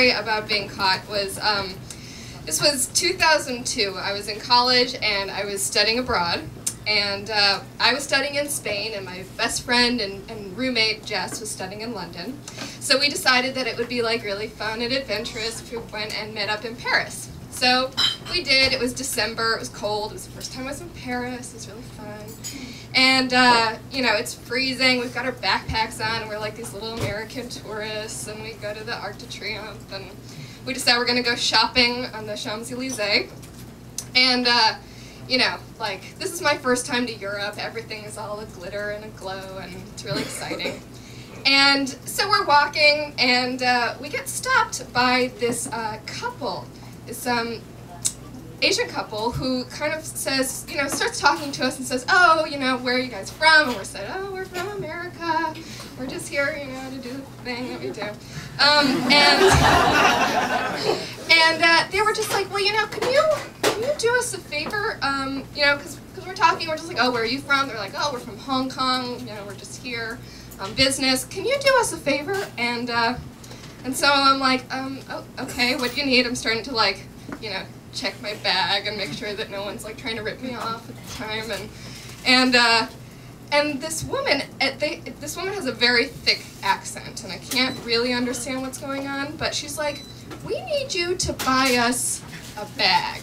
story about being caught was, this was 2002. I was in college and I was studying abroad. And I was studying in Spain, and my best friend and roommate, Jess, was studying in London. So we decided that it would be like really fun and adventurous if we went and met up in Paris. So we did. It was December. It was cold. It was the first time I was in Paris. It was really fun. And, you know, it's freezing. We've got our backpacks on, and we're like these little American tourists, and we go to the Arc de Triomphe, and we decide we're going to go shopping on the Champs-Élysées. And, you know, like, this is my first time to Europe. Everything is all a glitter and a glow, and it's really exciting. And so we're walking, and we get stopped by this couple, this Asian couple who kind of says, you know, starts talking to us and says, oh, you know, where are you guys from? And we're saying, oh, we're from America. We're just here, you know, to do the thing that we do. And they were just like, well, you know, can you do us a favor? You know, because we're talking, we're just like, oh, where are you from? They're like, oh, we're from Hong Kong. You know, we're just here on business. Can you do us a favor? And so I'm like, oh, okay, what do you need? I'm starting to, like, you know, check my bag and make sure that no one's like trying to rip me off at the time. And this woman, this woman has a very thick accent, and I can't really understand what's going on, but she's like, we need you to buy us a bag.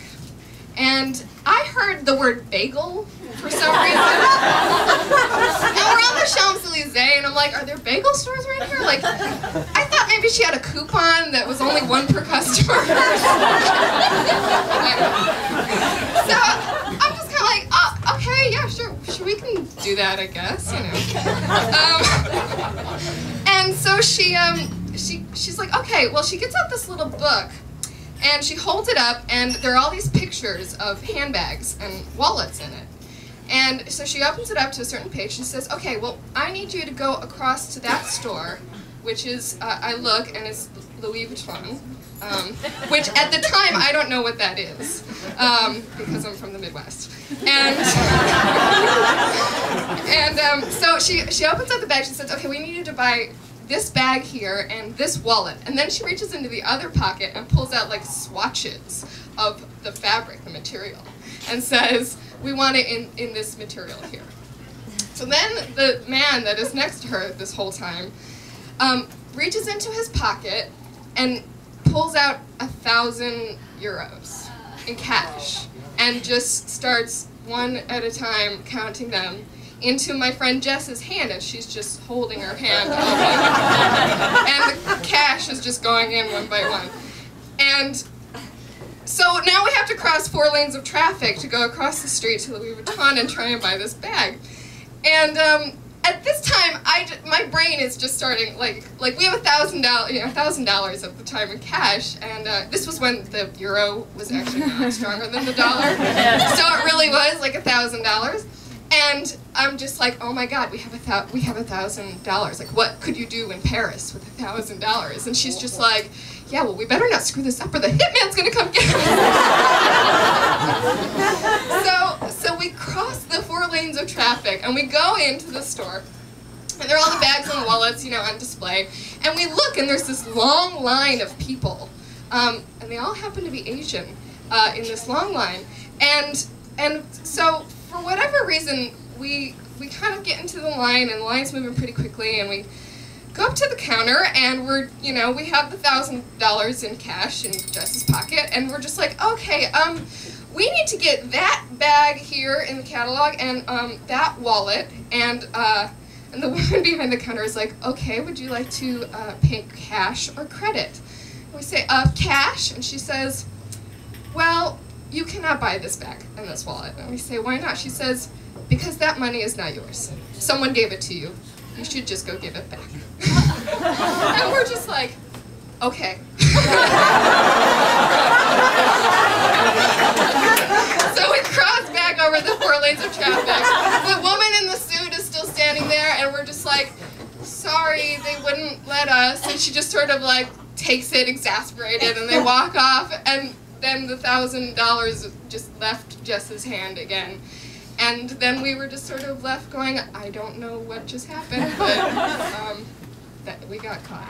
And I heard the word bagel for some reason. And we're on the Champs-Élysées, and I'm like, are there bagel stores right here? Like, I thought maybe she had a coupon that was only one per customer. So I'm just kind of like, oh, okay, yeah, sure, we can do that, I guess, you know. And so she's like, okay, well, she gets out this little book, and she holds it up, and there are all these pictures of handbags and wallets in it. And so she opens it up to a certain page. She says, okay, well, I need you to go across to that store, which is, I look, and it's Louis Vuitton, which at the time, I don't know what that is, because I'm from the Midwest. And so she opens up the bag. She says, okay, we need you to buy this bag here and this wallet. And then she reaches into the other pocket and pulls out like swatches of the fabric, the material, and says, we want it in this material here. So then the man that is next to her this whole time reaches into his pocket and pulls out 1,000 euros in cash and just starts one at a time counting them into my friend Jess's hand, and she's just holding her hand open. And the cash is just going in one by one. And so now we have to cross 4 lanes of traffic to go across the street to Louis Vuitton and try and buy this bag. And at this time, my brain is just starting, like we have $1,000, you know, $1,000 at the time in cash, and this was when the euro was actually not stronger than the dollar, so it really was like $1,000. And I'm just like, oh my God, we have $1,000. Like, what could you do in Paris with $1,000? And she's just like, yeah, well, we better not screw this up, or the hitman's gonna come get us. So we cross the 4 lanes of traffic, and we go into the store, and there are all the bags and wallets, you know, on display. And we look, and there's this long line of people, and they all happen to be Asian in this long line. And so, for whatever reason, we kind of get into the line, and the line's moving pretty quickly, and we go up to the counter, and we're, you know, we have the $1,000 in cash in Jess's pocket, and we're just like, okay, we need to get that bag here in the catalog, and that wallet, and the woman behind the counter is like, okay, would you like to pay cash or credit? And we say, cash, and she says, well, you cannot buy this bag and this wallet. And we say, why not? She says, because that money is not yours. Someone gave it to you. You should just go give it back. And we're just like, okay. So we cross back over the 4 lanes of traffic. The woman in the suit is still standing there, and we're just like, sorry, they wouldn't let us. And she just sort of like takes it exasperated, and they walk off, and then the $1,000 just left Jess's hand again. And then we were just sort of left going, I don't know what just happened, but that we got caught.